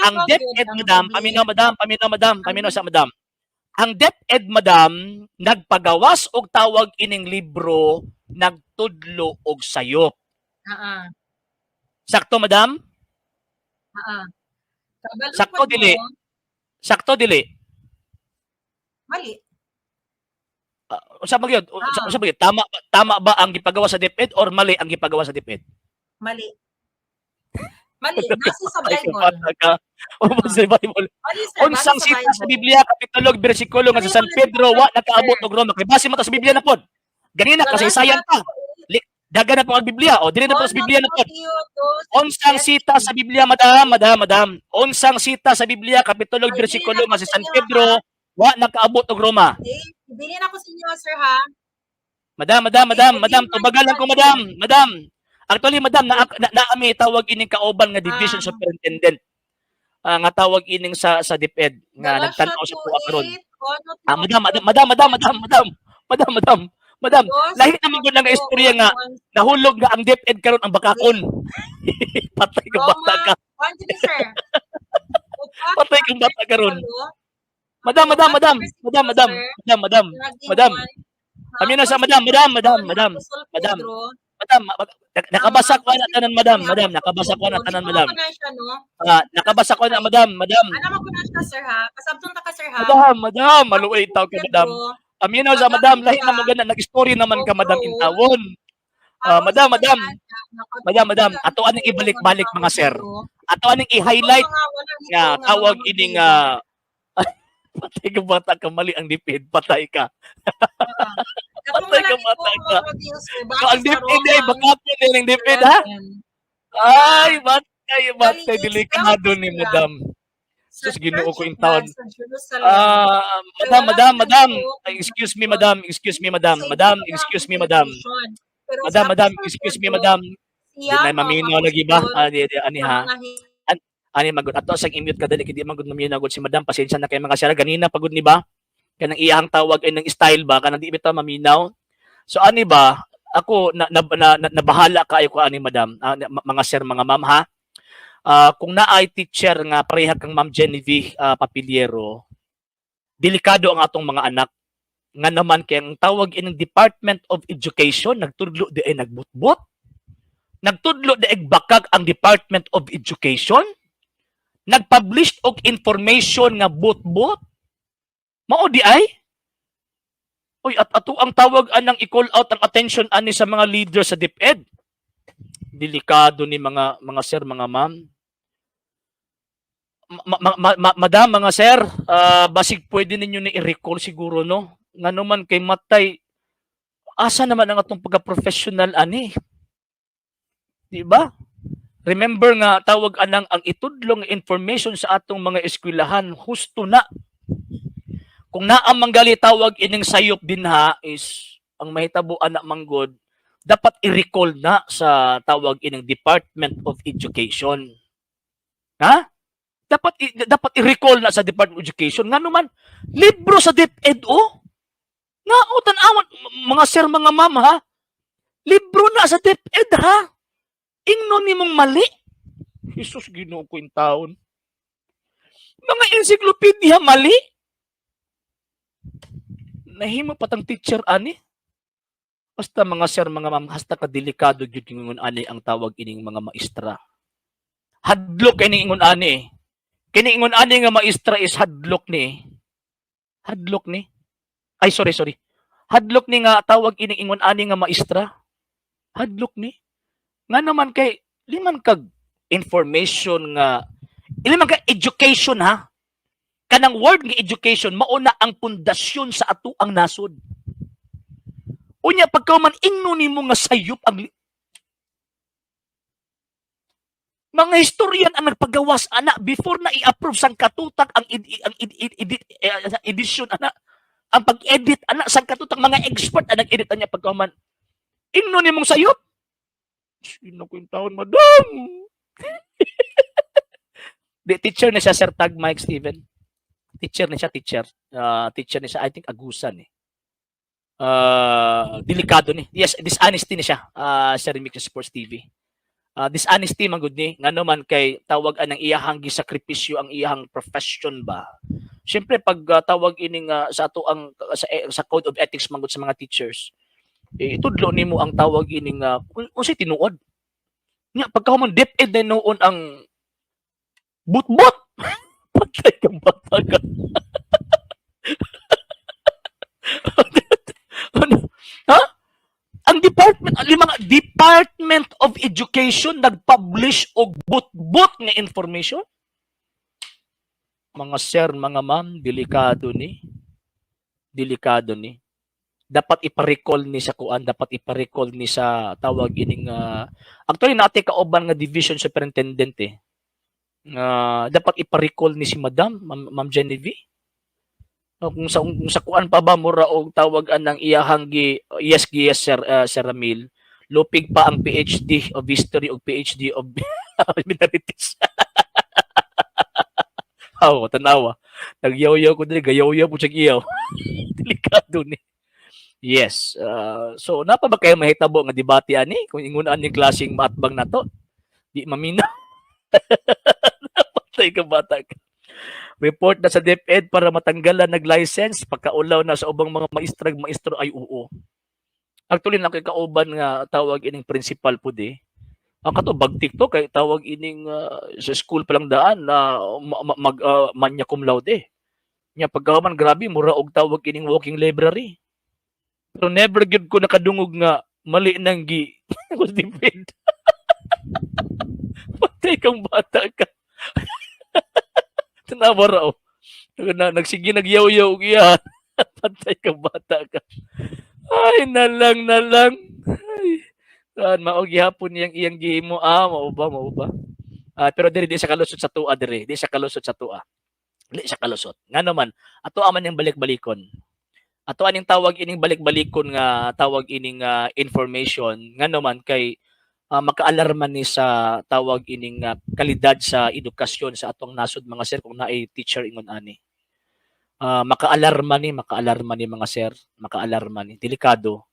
ang DepEd, madam, paminaw sa madam. Ang DepEd, madam, nagpagawas og tawag ining libro, nagtudlo og sayop. Sakto, madam? Sakto, dili? Sakto, dili? Mali. Sa magyod, tama ba ang gipagawa sa DepEd or mali ang gipagawa sa DepEd? Mali. Mali, nasa sa Bible. Sa Bible. Unsang sita sa Biblia, kapitulo, bersikulo nga sa San Pedro, wa nakaabot og Roma. Kay base mo ta sa Biblia na pod. Ganina kasi sayan pa. Daga na po ang Biblia. O, dili na po sa Biblia na pod. Unsang sita sa Biblia, madam. Unsang sita sa Biblia, kapitulo, bersikulo nga sa San Pedro, wa nakaabot og Roma. Ibigin ako sa inyo, sir, ha? Madam, tubagalan ko, madam. Actually, madam, naami tawag ining kauban nga division superintendent. Nga tawag ining sa DepEd nga nagtan-aw sa puwa karon. Madam. Lahi naman gud nga istorya nga nahulog nga ang DepEd karon ang bakakon. Patay ka bata ka. Patay ka bata karon. Madam. Kami na sa madam. Nakabasa ko na tanan, madam. Nakabasa ko na, madam. Ano mo na siya, sir, ha? Kasabton ta ka, sir, ha? Madam, maluoy taw ka, madam. Aminaw sa madam, lahi na mo gana, nag-story naman ka, madam, intawon. Madam. Ato aning ibalik-balik, mga sir. Ato aning i-highlight nga tawag ining patay ka bata ka, mali ang DepEd, patay ka. Patay ka bata ka. Ang DepEd ay bakapon din ang DepEd, ha? Ay, batay, delikado ni madam. Sus, Ginoo ko yung taon. Madam. Excuse me, madam. Di na maminaw lagi ba? Ani ha? Ani magud ato sang i-mute ka dali kay di magud maminaw gud si madam. Pasensya na kay mga sir, ganina pagud ni ba? Kanang iyang tawag ay ng style ba kanang di bitaw maminaw. So ani ba? Ako nabahala kaayo ko ani madam. Mga sir, mga ma'am, ha? Kung naay teacher nga pareha kang Ma'am Genevieve Papiliero, delikado ang atong mga anak. Nga naman kay ang tawag ining Department of Education nagtudlo di ay nagbutbot. Nagtudlo di ay bakag ang Department of Education. Nagpublish og information nga butbot. Mao di ay? Uy, at ato ang tawag anang i-call out ang attention ani sa mga leader sa DepEd. Delikado ni mga sir, mga ma'am. Madam, mga sir, basig pwede ninyo ni i-recall siguro, no? Nga naman kay matay, asa naman ang atong pagka-professional ani? Di ba? Remember nga, tawag anang ang itudlong information sa atong mga eskwelahan, husto na. Kung naamanggali tawag ining sayop din ha, is ang mahitabo anak manggod, dapat i-recall na sa tawag ining Department of Education. Ha? Dapat i-recall na sa Department of Education. Nga naman, libro sa DepEd, oh. Nga, tanawan, mga sir, mga ma'am, ha? Libro na sa DepEd, ha? Ingno ni mong mali. Jesus, Ginoo ko yung taon. Mga encyclopedia, mali. Nahimo patang teacher, ani? Basta mga sir, mga ma'am, hasta kadelikado yun yung ani ang tawag ining mga maestra. Hadlok kay ingon ani. Kini ingon ani nga maestra is hadlok ni. Hadlok ni. Ay, sorry. Hadlok ni nga tawag ining ingon ani nga maestra. Hadlok ni. Nga naman kay liman kag information nga liman kag education, ha. Kanang word nga education mauna ang pundasyon sa ato ang nasod. Unya pagkauman ingno nimo nga sayop ang mga historian ang nagpagawas ana before na i-approve sang katutak ang edition ana, ang pag-edit ana sang katutak, mga expert ang nag-edit niya pagkauman ingno nimong sayop. Sino ko yung taon, madam? Teacher na siya, Sir Tag Mike Steven. Teacher na siya. Teacher na siya, I think Agusan eh. Delikado ni. Yes, dishonesty na siya. Sir Remix Sports TV. dishonesty man gud ni ngano man kay tawag anang iyahang gisakripisyo ang iyahang profession ba. Siyempre pag tawag ining sa ato ang sa code of ethics man gud sa mga teachers, itudlo nimo ang tawag ining unsay tinuod. Nya pagkahuman DepEd na noon ang butbot. Patay ka bata ka. Ano? Ha? Ang Department of Education nag-publish og butbot nga information. Mga sir, mga ma'am, delikado ni. Delikado ni. Dapat ipa-recall ni sa kuan, dapat ipa-recall ni sa tawag ining actually natin kauban nga division superintendent dapat ipa-recall ni si Ma'am Genevieve. Kung sa kuan pa ba mura og tawag anang iyahang yes Sir Ramil, lupig pa ang PhD of history o PhD of minorities. Tanawa. Nagyaw-yaw ko dili, gayaw-yaw po siya iyaw. Delikado ni. Yes. So napa ba kayo mahitabo nga debate ani kung ingunan ni klaseng matbang nato? Di mamina. Patay ka bata ka. Report na sa DepEd para matanggalan nag-license pagkaulaw na sa ubang mga maestro ay oo. Actually nakikauban nga tawag ining principal po di. Ang katubag TikTok kay tawag ining sa school pa lang daan na magna cum laude. Nya pagkahuman grabe mura og tawag ining walking library. Pero never gyud ko nakadungog nga mali nang gi was DepEd. Patay kang bata ka. Tanawa raw. Nagsige nagyaw-yaw og iya. Patay kang bata ka. Ay, nalang. Ay. Saan, maog gihapon iyang gihimo. Mao ba? Pero diri di sa kalusot sa tua diri. Di sa kalusot sa tua. Di sa kalusot. Nga naman, ato aman yung balik-balikon. Ato aning tawag ining balik-balikon nga tawag ining information. Nga naman kay makaalarma ni sa tawag ining kalidad sa edukasyon sa atong nasod mga sir kung naay teacher ingon ani. Makaalarma ni mga sir, makaalarma ni. Delikado.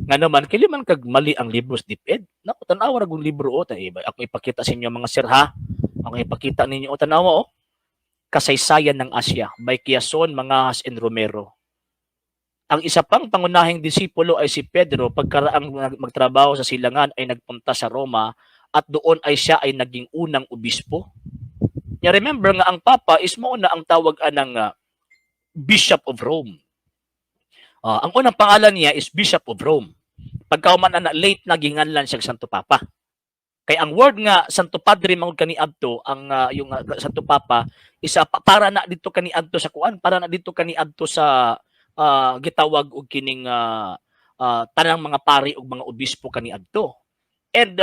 Nga naman kili man kag mali ang libro sa DepEd. Nako tan-awa ra gud libro ako ipakita sa inyo mga sir ha. Ako ipakita ninyo tan-awa Kasaysayan ng Asya by Quezon, Mangas and Romero. Ang isa pang pangunahing disipulo ay si Pedro pagkaraang magtrabaho sa silangan ay nagpunta sa Roma at doon ay siya ay naging unang obispo. Remember nga ang Papa is mauna ang tawag anang Bishop of Rome. Ang unang pangalan niya is Bishop of Rome. Pagkauman na late naginganlan siya Santo Papa. Kay ang word nga Santo Padre mangod kaniadto ang yung Santo Papa isa para na dito kaniadto sa kuan, para na dito kaniadto sa gitawag og kining tanang mga pari ug mga obispo kaniadto. And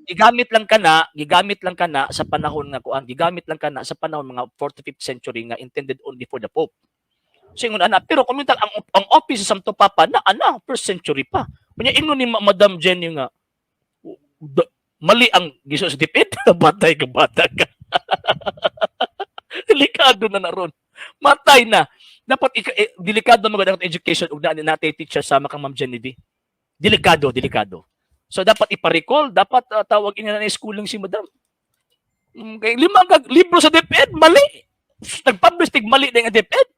gigamit lang kana sa panahon nga kuan, gigamit lang kana sa panahon mga 4th to 5th century nga intended only for the Pope. So ingon ana, pero kung ang office sa Santo Papa na 1st century pa. Kunya ingon ni Madam Jenny nga mali ang giso sa DepEd, batay ka bata ka. Delikado na ron. Matay na. Dapat delikado magandang education ug natin teacher sama kang Ma'am Genevieve. Delikado. So dapat ipa-recall, dapat tawag ina na schooling si Madam. Kay lima kag libro sa DepEd mali. Nag-publish tig mali na nga DepEd.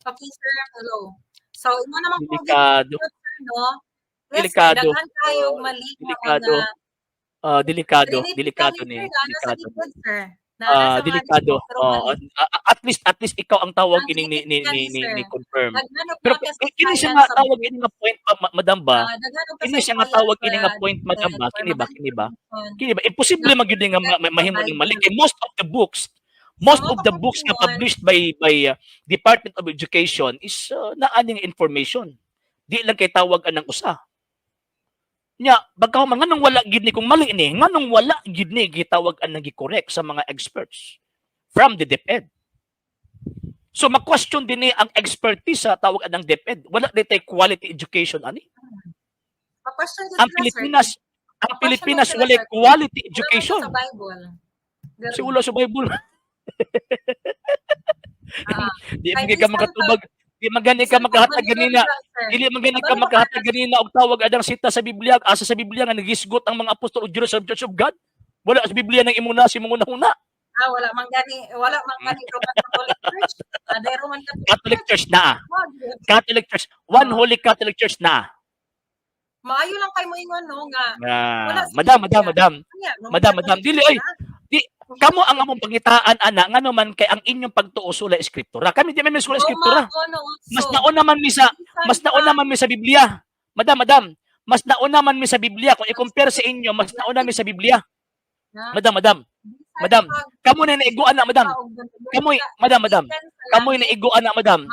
Okay, sir. Hello. So imo naman po delikado. No? Delikado. Daghan kayo mali delikado. Delikado ni. Delikado. Delikado. At least ikaw ang tawag ini ni confirm. Pero kini siya nga tawag ini nga point Madam ba? Kini siya nga tawag ini nga point Madam ba? Kini ba? Imposible magyud nga mahimo ning mali. Most of the books nga published by Department of Education is naaning information. Di lang kay tawag anang usa. Nya bagaw man nganong wala gid ni kung mali ni, nganong wala gid ni gitawag anang gi-correct sa mga experts from the DepEd. So ma-question din ni ang expertise sa tawag anang DepEd. Wala ditay quality education ani. Ang Pilipinas wala quality education. Sa Bible. Ulo sa Bible. Di ka makatubag. Di magani ka makahatag ganina. Dili magani ka makahatag ganina og tawag adang sita sa Biblia, asa sa Biblia nga nagisgot ang mga apostol o Jerusalem Church of God. Wala sa Biblia nang imong nasi mong una-una. Wala man gani Roman Catholic Church. Day Roman Catholic Church na. Catholic Church, one Holy Catholic Church na. Maayo lang kay mo ingon no nga. Madam, dili oy. Di kamo ang among pangitaan ana ngano man kay ang inyong pagtuo sula eskriptura. Kami di man sula eskriptura. Mas nauna man mi sa Biblia. Madam, mas nauna man mi sa Biblia kung i-compare sa inyo, mas nauna mi sa Biblia. Madam, kamo na naiguan na madam. Kamoy na iguan na madam.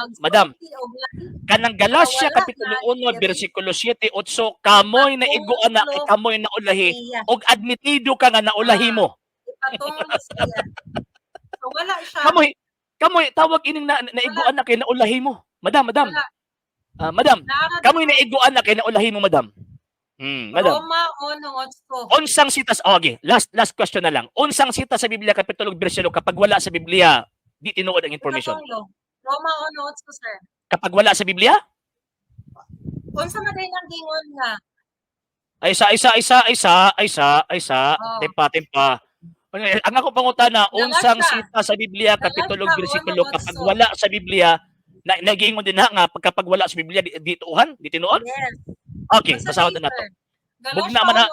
Kanang Galacia kapitulo 1 bersikulo 7-8 kamoy na iguan na kamoy na ulahi og admitido ka nga naulahi mo. So wala siya. Kamoy tawag ining naiguan na kay naulahi mo. Madam. Kamoy na iguan na kay naulahi mo madam. Madam. Roma 1:8. Unsang sitas okay, last question na lang. Unsang sita sa Biblia kapitulo bersikulo kapag wala sa Biblia di tinuod ang information. Roma 1:8 sir. Kapag wala sa Biblia? Unsa man day nang gingon nga? Isa. Tempa. Ang ako pangutana, unsang sita sa Biblia kapitulo bersikulo kapag wala sa Biblia nagiingon din nga pagkapag wala sa Biblia di tuuhan, di tinuod? Yes. Okay, basahon na to. Bugna man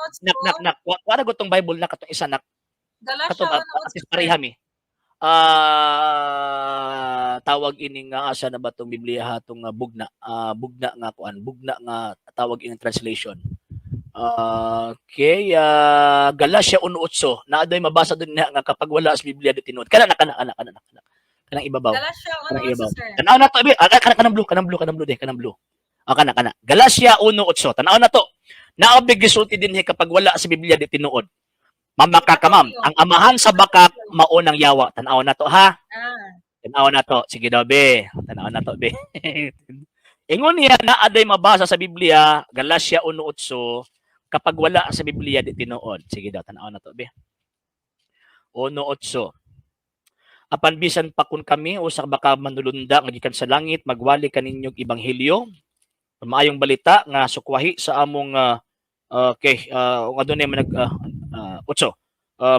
nak. Wala gutong Bible na katong isa nak. Katong atis parehami. Tawag ini nga asa na ba tong Biblia hatong bugna nga kuan, bugna nga tawag ini translation. Okay, Galacia 1:8 naaday mabasa dun nga kapag wala sa Biblia di tinuod. Kana kanang ibabaw. Galacia 1:8 sir. Tanaw na to kanang blue. Kana. Galacia 1:8. Tanaw na to. Naabig gisulti dinhi kapag wala sa Biblia di tinuod. Mamaka ka ma'am. Ang amahan sa bakak maunang yawa. Tanaw na to ha. Tanaw na to. Sige daw be. Tanaw na to be. Ingon niya na aday mabasa sa Biblia Galacia 1:8 kapag wala sa Biblia di tinuod. Sige daw tanaw na to be. 1:8. Apan bisan pa kun kami usa baka manulunda nga gikan sa langit magwali kaninyong ebanghelyo maayong balita nga sukwahi sa among adunay man 8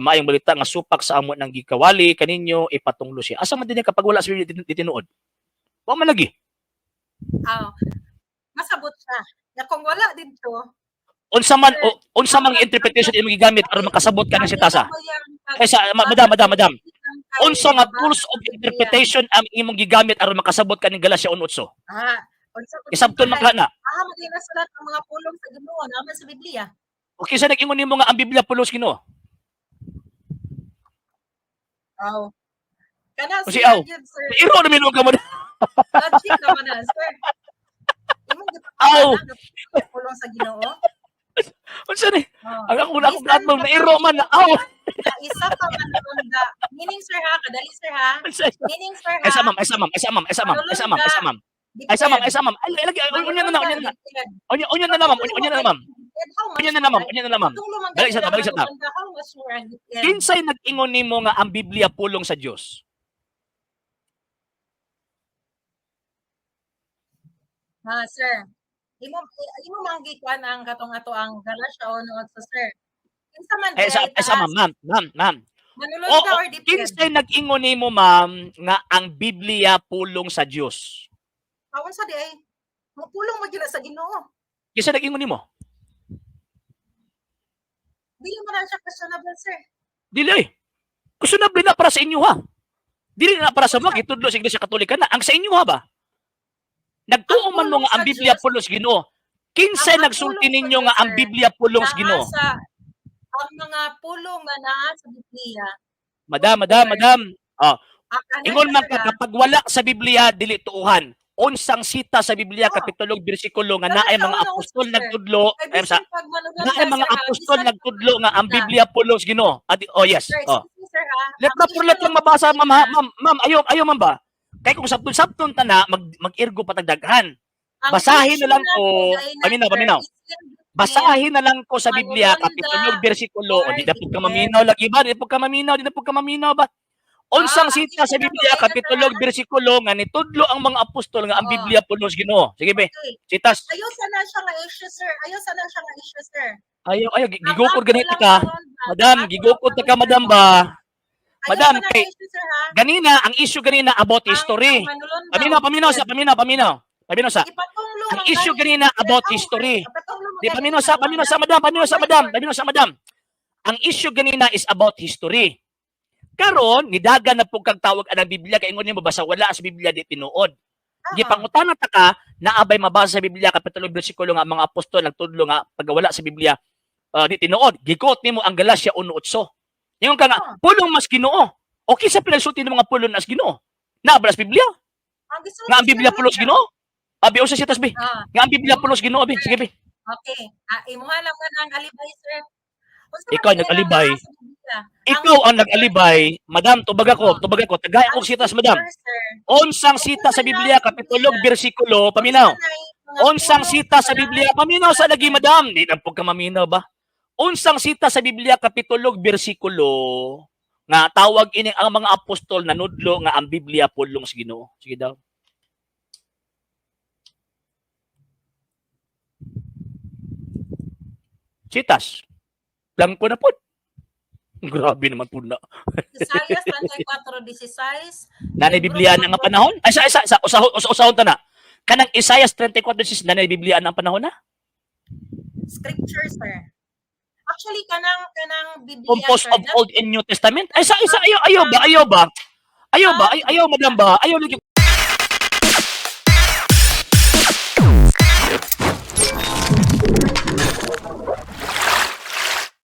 maayong balita nga supak sa amo nang gikawali kaninyo ipatunglo siya. Asa man dinhi kapag wala sa Biblia di tinuod? Wa man lagi. Masabot siya. Na kung wala dito unsa man interpretation imong gigamit aron makasabot ka ng sitasa? Madam. Unsa nga tools of interpretation ang imong gigamit aron makasabot ka ning Galacia 1:8? Isabton man kana. Magina sulat ang mga pulong sa Ginoo naman sa Biblia. Okay, sa nag-ingon nimo nga ang Biblia pulong sa Ginoo? Kana sir. Iro na minung ka mo. Logic naman na, sir. Pulong sa Ginoo. Unsa ni? Ang ako na akong platform na iro man na isa pa man nunda. Meaning sir ha, kadali sir ha. Meaning sir ha. Ay sa ma'am. Ay lagi unya na ma'am. Balik sa ta. Kinsay nag-ingon nimo nga ang Biblia pulong sa Dios? Sir. Imo manggi kuan ang katong ato ang Galacia 1:8 sir. Kinsa man ma'am. Manulod ka or depend? Kinsay nag-ingon nimo ma'am nga ang Biblia pulong sa Dios? Unsa di ay? Pulong mo gyud sa Ginoo. Kinsay nag-ingon nimo? Dili man na siya questionable sir. Dili. Questionable na para sa inyo ha. Dili na para sa mga gitudlo sa Iglesia Katolika na ang sa inyo ha ba? Nagtuo man mo nga ang Biblia pulong sa Ginoo. Kinsay nagsulti ninyo nga ang Biblia pulong sa Ginoo? Ang mga pulong nga naa sa Biblia. Madam. Ingon man ka kapag wala sa Biblia dili tuuhan. Unsang sita sa Biblia kapitulo bersikulo nga naay mga apostol nagtudlo naay mga apostol nagtudlo nga ang Biblia pulong sa Ginoo. Yes. Let lang mabasa ma'am. Ayo ma'am ba? Kay kung sabton na mag-irgo patagdaghan. Basahin na lang ko. Paminaw. Basahin na lang ko sa Biblia kapitulo bersikulo. Di na pud ka maminaw lagi ba? Di na pud ka maminaw ba? Unsang ang sita sa issue nato Biblia kay kapitulo kanang bersikulo nga nitudlo ang mga apostol nga ang oo, Biblia pulos Ginoo. Sige be. okay. Citas. Ayaw sana siya nga issue, sir. Ayaw sana siya nga issue, sir. Ayaw Ang gigukod ato ganito lang ka. karon ba, ang Madam, ato lang gigukod karon, ka sir, madam ba? ba? Ayaw Madam sana nga kay issue, sir, ha? ganina ang issue ganina about history. Ang manulundaw, Paminaw. ipatunglo Ang man issue gani, ganina sir. about Oh, history. ipatunglo man Di gani paminaw sa sa madam. Ang issue ganina is about history. Karon nidagan na pug kag tawag anang Biblia kay ingon nimo basa wala sa Biblia di tinuod. Di pangutana ta ka naabay mabasa sa Biblia kapitulo bersikulo nga ang mga apostol nagtudlo nga pag wala sa Biblia di tinuod. Gikot nimo ang Galacia 1:8. Ingon ka nga pulong mas Ginoo. Okay sa pinagsulti ng mga pulong as Ginoo. Naabra sa Biblia? Nga ang Biblia pulos Ginoo? Abi usa siya tasbi. Nga ang Biblia pulos Ginoo abi. Sige be. Okay. Imuha lang man ang alibay, sir. Ikaw nag-alibay. Ikaw ang nag-alibay. Madam, tubag ako. Tagay ako sitas, madam. Unsang sita sa Biblia, kapitulo, bersikulo, paminaw. Unsang sita sa Biblia, paminaw sa lagi, madam. Di na po ka maminaw ba? Unsang sita sa Biblia, kapitulo, bersikulo, nga tawag ini ang mga apostol na nudlo nga ang Biblia pulong sa Ginoo. Sige daw. Citas. Blanco na po. Grabe naman po na. Isaiah 34:16. Nanay Biblia na nga panahon? Ay, usahon ta na. Kanang Isaiah 34:16 nanay Biblia na ang panahon na? Scripture, sir. Actually, kanang Biblia, Composed sir, of Old and New Testament? Ay, ayaw ba? Ayaw, madam ba? Ayaw lagi